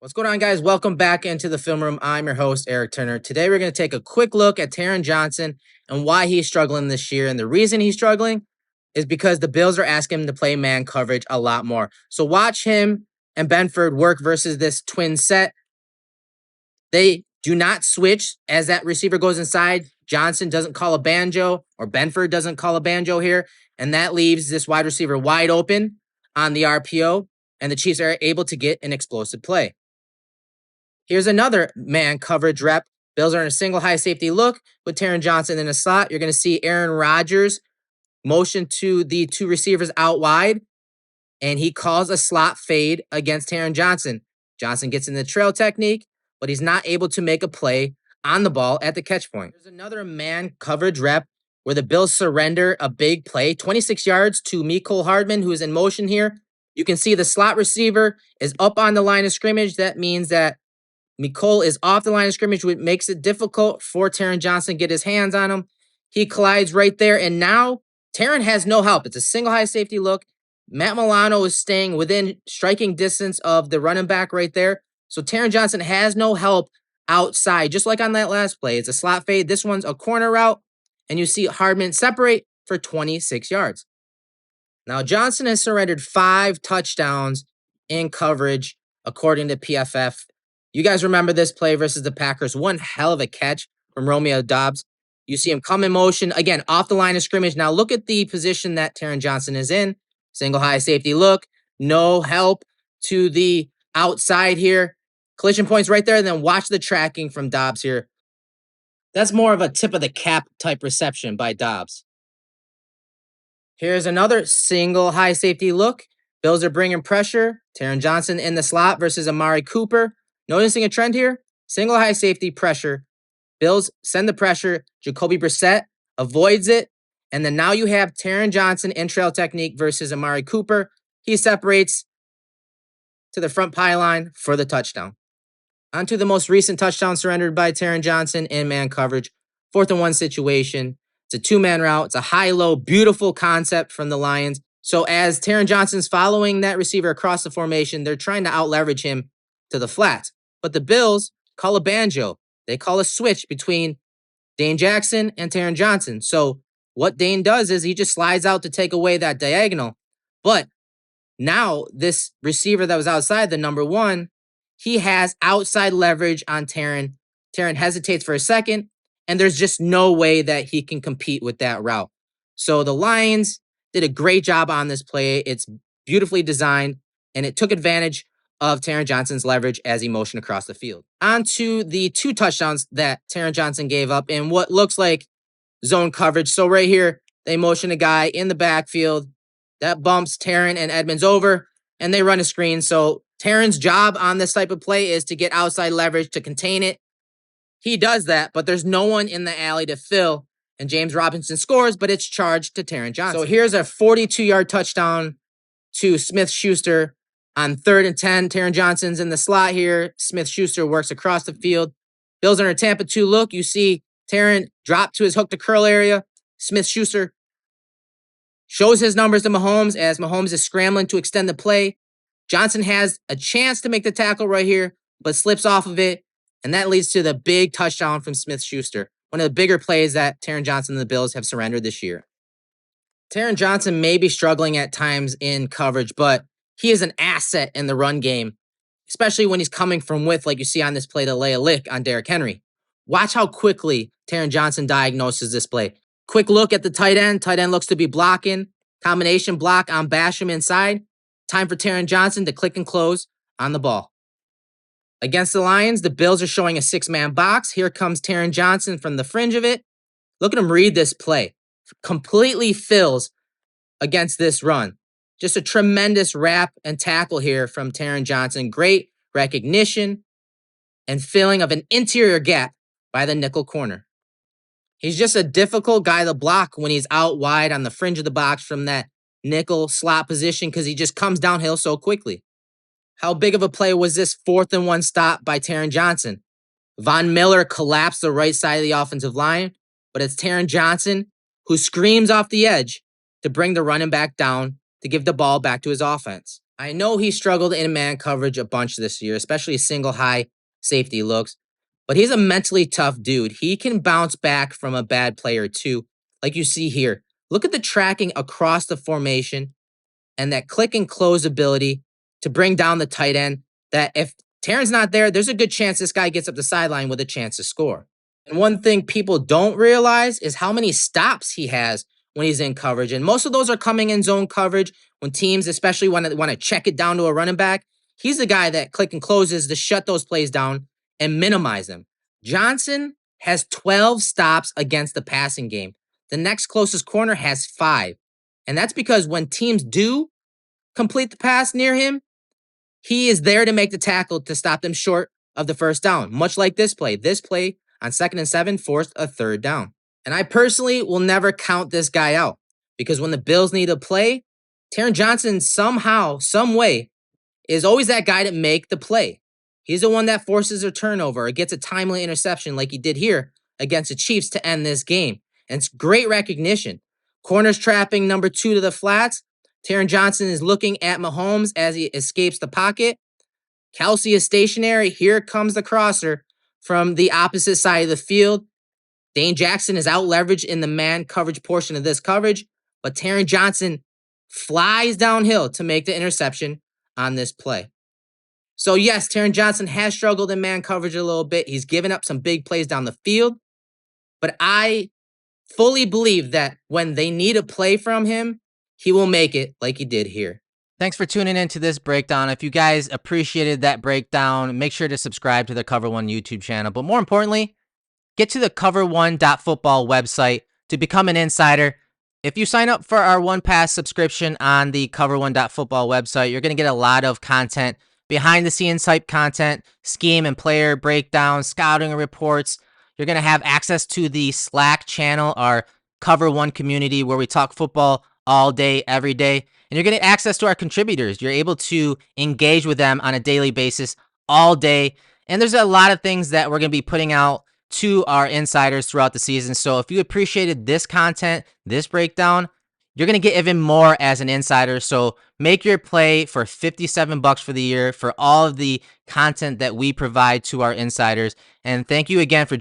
What's going on, guys? Welcome back into the film room. I'm your host, Erik Turner. Today, we're going to take a quick look at Taron Johnson and why he's struggling this year. And the reason he's struggling is because the Bills are asking him to play man coverage a lot more. So watch him and Benford work versus this twin set. They do not switch as that receiver goes inside. Johnson doesn't call a banjo, or Benford doesn't call a banjo here. And that leaves this wide receiver wide open on the RPO. And the Chiefs are able to get an explosive play. Here's another man coverage rep. Bills are in a single high safety look with Taron Johnson in a slot. You're going to see Aaron Rodgers motion to the two receivers out wide, and he calls a slot fade against Taron Johnson. Johnson gets in the trail technique, but he's not able to make a play on the ball at the catch point. There's another man coverage rep where the Bills surrender a big play, 26 yards to Mecole Hardman, who is in motion here. You can see the slot receiver is up on the line of scrimmage. That means that Mecole is off the line of scrimmage, which makes it difficult for Taron Johnson to get his hands on him. He collides right there, and now Taron has no help. It's a single high safety look. Matt Milano is staying within striking distance of the running back right there. So Taron Johnson has no help outside, just like on that last play. It's a slot fade. This one's a corner route, and you see Hardman separate for 26 yards. Now, Johnson has surrendered 5 touchdowns in coverage, according to PFF. You guys remember this play versus the Packers. One hell of a catch from Romeo Doubs. You see him come in motion, again, off the line of scrimmage. Now look at the position that Taron Johnson is in. Single high safety look. No help to the outside here. Collision points right there, and then watch the tracking from Doubs here. That's more of a tip of the cap type reception by Doubs. Here's another single high safety look. Bills are bringing pressure. Taron Johnson in the slot versus Amari Cooper. Noticing a trend here? Single high safety pressure. Bills send the pressure. Jacoby Brissett avoids it. And then now you have Taron Johnson in trail technique versus Amari Cooper. He separates to the front pylon for the touchdown. On to the most recent touchdown surrendered by Taron Johnson in man coverage. 4th and 1 situation. It's a 2-man route. It's a high-low, beautiful concept from the Lions. So as Taron Johnson's following that receiver across the formation, they're trying to out-leverage him to the flats. But the Bills call a banjo. They call a switch between Dane Jackson and Taron Johnson. So what Dane does is he just slides out to take away that diagonal. But now this receiver that was outside, the number 1, he has outside leverage on Taron. Taron hesitates for a second, and there's just no way that he can compete with that route. So the Lions did a great job on this play. It's beautifully designed, and it took advantage of Taron Johnson's leverage as he motioned across the field. On to the 2 touchdowns that Taron Johnson gave up in what looks like zone coverage. So right here, they motion a guy in the backfield. That bumps Taron and Edmonds over, and they run a screen. So Taron's job on this type of play is to get outside leverage to contain it. He does that, but there's no one in the alley to fill, and James Robinson scores, but it's charged to Taron Johnson. So here's a 42-yard touchdown to Smith-Schuster. On 3rd and 10, Taron Johnson's in the slot here. Smith-Schuster works across the field. Bills under a Tampa 2 look. You see Taron drop to his hook to curl area. Smith-Schuster shows his numbers to Mahomes as Mahomes is scrambling to extend the play. Johnson has a chance to make the tackle right here, but slips off of it, and that leads to the big touchdown from Smith-Schuster. One of the bigger plays that Taron Johnson and the Bills have surrendered this year. Taron Johnson may be struggling at times in coverage, but he is an asset in the run game, especially when he's coming from width, like you see on this play to lay a lick on Derrick Henry. Watch how quickly Taron Johnson diagnoses this play. Quick look at the tight end. Tight end looks to be blocking. Combination block on Basham inside. Time for Taron Johnson to click and close on the ball. Against the Lions, the Bills are showing a 6-man box. Here comes Taron Johnson from the fringe of it. Look at him read this play. Completely fills against this run. Just a tremendous wrap and tackle here from Taron Johnson. Great recognition and filling of an interior gap by the nickel corner. He's just a difficult guy to block when he's out wide on the fringe of the box from that nickel slot position because he just comes downhill so quickly. How big of a play was this 4th and 1 stop by Taron Johnson? Von Miller collapsed the right side of the offensive line, but it's Taron Johnson who screams off the edge to bring the running back down to give the ball back to his offense. I know he struggled in man coverage a bunch this year, especially single high safety looks, but he's a mentally tough dude. He can bounce back from a bad play or two, like you see here. Look at the tracking across the formation and that click and close ability to bring down the tight end. That if Taron's not there, there's a good chance this guy gets up the sideline with a chance to score. And one thing people don't realize is how many stops he has when he's in coverage. And most of those are coming in zone coverage when teams, especially want to check it down to a running back. He's the guy that click and closes to shut those plays down and minimize them. Johnson has 12 stops against the passing game. The next closest corner has 5. And that's because when teams do complete the pass near him, he is there to make the tackle to stop them short of the first down, much like this play. This play on 2nd and 7 forced a 3rd down. And I personally will never count this guy out because when the Bills need a play, Taron Johnson somehow, some way, is always that guy to make the play. He's the one that forces a turnover or gets a timely interception like he did here against the Chiefs to end this game. And it's great recognition. Corners trapping number 2 to the flats. Taron Johnson is looking at Mahomes as he escapes the pocket. Kelsey is stationary. Here comes the crosser from the opposite side of the field. Dane Jackson is out leveraged in the man coverage portion of this coverage, but Taron Johnson flies downhill to make the interception on this play. So yes, Taron Johnson has struggled in man coverage a little bit. He's given up some big plays down the field, but I fully believe that when they need a play from him, he will make it like he did here. Thanks for tuning into this breakdown. If you guys appreciated that breakdown, make sure to subscribe to the Cover One YouTube channel. But more importantly, get to the cover1.football website to become an insider. If you sign up for our One Pass subscription on the cover1.football website, you're going to get a lot of content, behind the scenes type content, scheme and player breakdowns, scouting reports. You're going to have access to the Slack channel, our Cover One community, where we talk football all day, every day. And you're getting access to our contributors. You're able to engage with them on a daily basis all day. And there's a lot of things that we're going to be putting out to our insiders throughout the season. So if you appreciated this content, this breakdown, you're going to get even more as an insider. So make your play for $57 for the year for all of the content that we provide to our insiders. And thank you again for